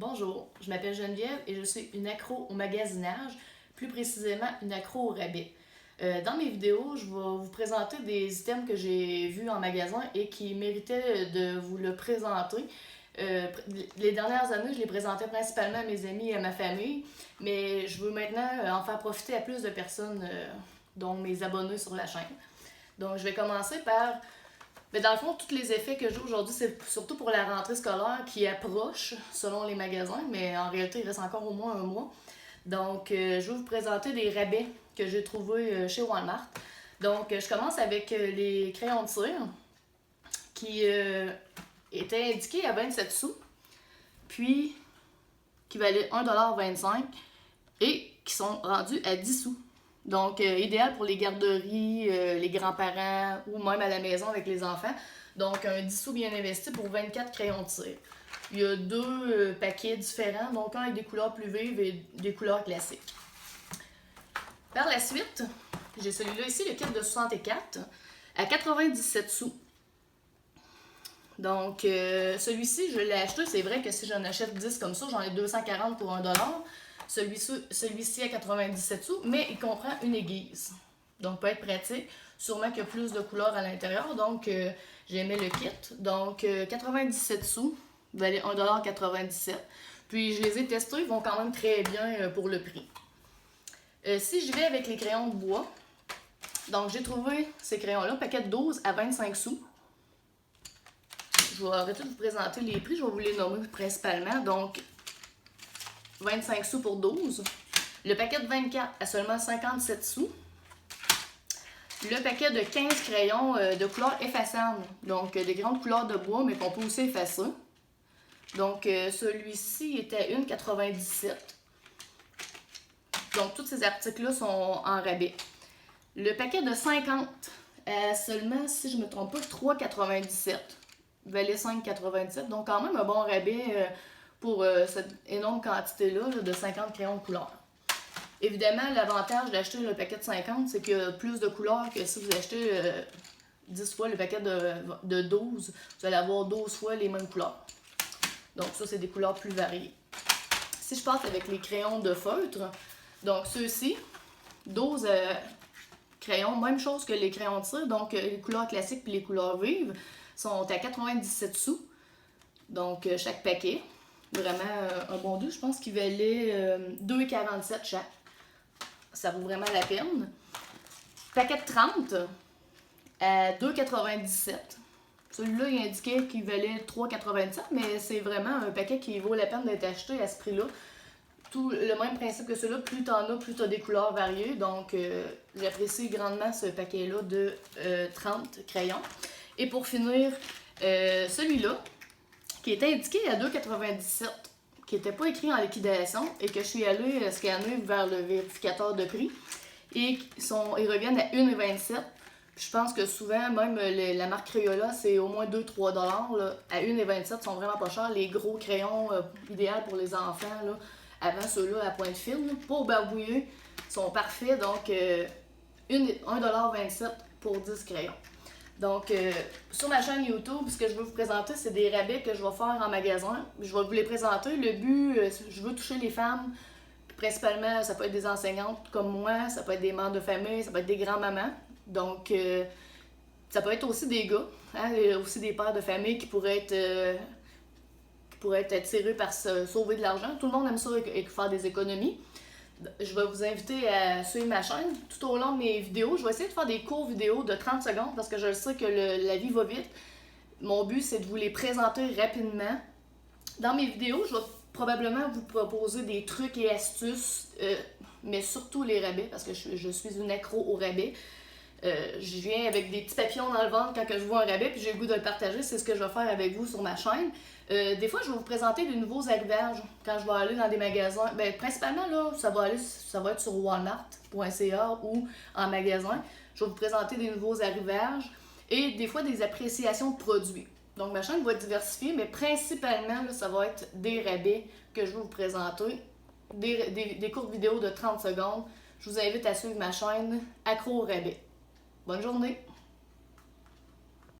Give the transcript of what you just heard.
Bonjour, je m'appelle Geneviève et je suis une accro au magasinage, plus précisément une accro au rabais. Dans mes vidéos, je vais vous présenter des items que j'ai vus en magasin et qui méritaient de vous le présenter. Les dernières années, je les présentais principalement à mes amis et à ma famille, mais je veux maintenant en faire profiter à plus de personnes, dont mes abonnés sur la chaîne. Donc, je vais commencer par mais dans le fond, tous les effets que j'ai aujourd'hui, c'est surtout pour la rentrée scolaire qui approche selon les magasins, mais en réalité, il reste encore au moins un mois. Donc, je vais vous présenter des rabais que j'ai trouvés chez Walmart. Donc, je commence avec les crayons de cire qui étaient indiqués à 27 sous, puis qui valaient 1,25$ et qui sont rendus à 10 sous. Donc, idéal pour les garderies, les grands-parents ou même à la maison avec les enfants. Donc, un 10 sous bien investi pour 24 crayons de cire. Il y a deux paquets différents, donc un avec des couleurs plus vives et des couleurs classiques. Par la suite, j'ai celui-là ici, le kit de 64, à 97 sous. Donc, celui-ci, je l'ai acheté. C'est vrai que si j'en achète 10 comme ça, j'en ai 240 pour 1$. Celui-ci à 97 sous, mais il comprend une aiguise. Donc, peut être pratique. Sûrement qu'il y a plus de couleurs à l'intérieur. Donc, j'aimais le kit. Donc, 97 sous, valait 1,97$. Puis, je les ai testés. Ils vont quand même très bien pour le prix. Si je vais avec les crayons de bois, donc j'ai trouvé ces crayons-là, paquet de 12 à 25 sous. Je vais arrêter de vous présenter les prix. Je vais vous les nommer principalement. Donc, 25 sous pour 12. Le paquet de 24 à seulement 57 sous. Le paquet de 15 crayons de couleur effaçable. Donc, des grandes couleurs de bois, mais qu'on peut aussi effacer. Donc, celui-ci était à 1,97$. Donc, tous ces articles-là sont en rabais. Le paquet de 50 à seulement, si je ne me trompe pas, 3,97$. Valait 5,97$. Donc, quand même un bon rabais pour cette énorme quantité-là de 50 crayons de couleur. Évidemment, l'avantage d'acheter le paquet de 50, c'est qu'il y a plus de couleurs que si vous achetez 10 fois le paquet de 12. Vous allez avoir 12 fois les mêmes couleurs. Donc ça, c'est des couleurs plus variées. Si je passe avec les crayons de feutre, donc ceux-ci, 12 crayons, même chose que les crayons de cire, donc les couleurs classiques et les couleurs vives, sont à 97 sous. Donc chaque paquet. Vraiment un bon deux, je pense qu'il valait 2,47$ chaque. Ça vaut vraiment la peine. Paquet de 30 à 2,97$. Celui-là, il indiquait qu'il valait 3,87$, mais c'est vraiment un paquet qui vaut la peine d'être acheté à ce prix-là. Tout le même principe que celui-là, plus t'en as, plus t'as des couleurs variées. Donc, j'apprécie grandement ce paquet-là de 30 crayons. Et pour finir, celui-là, qui était indiqué à 2,97$, qui n'était pas écrit en liquidation et que je suis allée scanner vers le vérificateur de prix et ils reviennent à 1,27$. Je pense que souvent, même la marque Crayola, c'est au moins 2-3$. Là. À 1,27$, ils sont vraiment pas chers. Les gros crayons idéaux pour les enfants, là, avant ceux-là à pointe fine, pas au barbouilleux, sont parfaits. Donc, 1,27$ pour 10 crayons. Donc, sur ma chaîne YouTube, ce que je veux vous présenter, c'est des rabais que je vais faire en magasin. Je vais vous les présenter. Le but, je veux toucher les femmes. Principalement, ça peut être des enseignantes comme moi, ça peut être des mères de famille, ça peut être des grands-mamans. Donc, ça peut être aussi des gars, hein, aussi des pères de famille qui pourraient être attirés par se sauver de l'argent. Tout le monde aime ça et faire des économies. Je vais vous inviter à suivre ma chaîne tout au long de mes vidéos. Je vais essayer de faire des courts vidéos de 30 secondes parce que je sais que la vie va vite. Mon but, c'est de vous les présenter rapidement. Dans mes vidéos, je vais probablement vous proposer des trucs et astuces, mais surtout les rabais parce que je suis une accro au rabais. Je viens avec des petits papillons dans le ventre quand je vois un rabais puis j'ai le goût de le partager. C'est ce que je vais faire avec vous sur ma chaîne. Des fois, je vais vous présenter de nouveaux arrivages quand je vais aller dans des magasins. Ben, principalement, là, ça va être sur walmart.ca ou en magasin. Je vais vous présenter des nouveaux arrivages et des fois des appréciations de produits. Donc, ma chaîne va être diversifiée, mais principalement, là, ça va être des rabais que je vais vous présenter. Des courtes vidéos de 30 secondes. Je vous invite à suivre ma chaîne Accro au rabais. Bonne journée!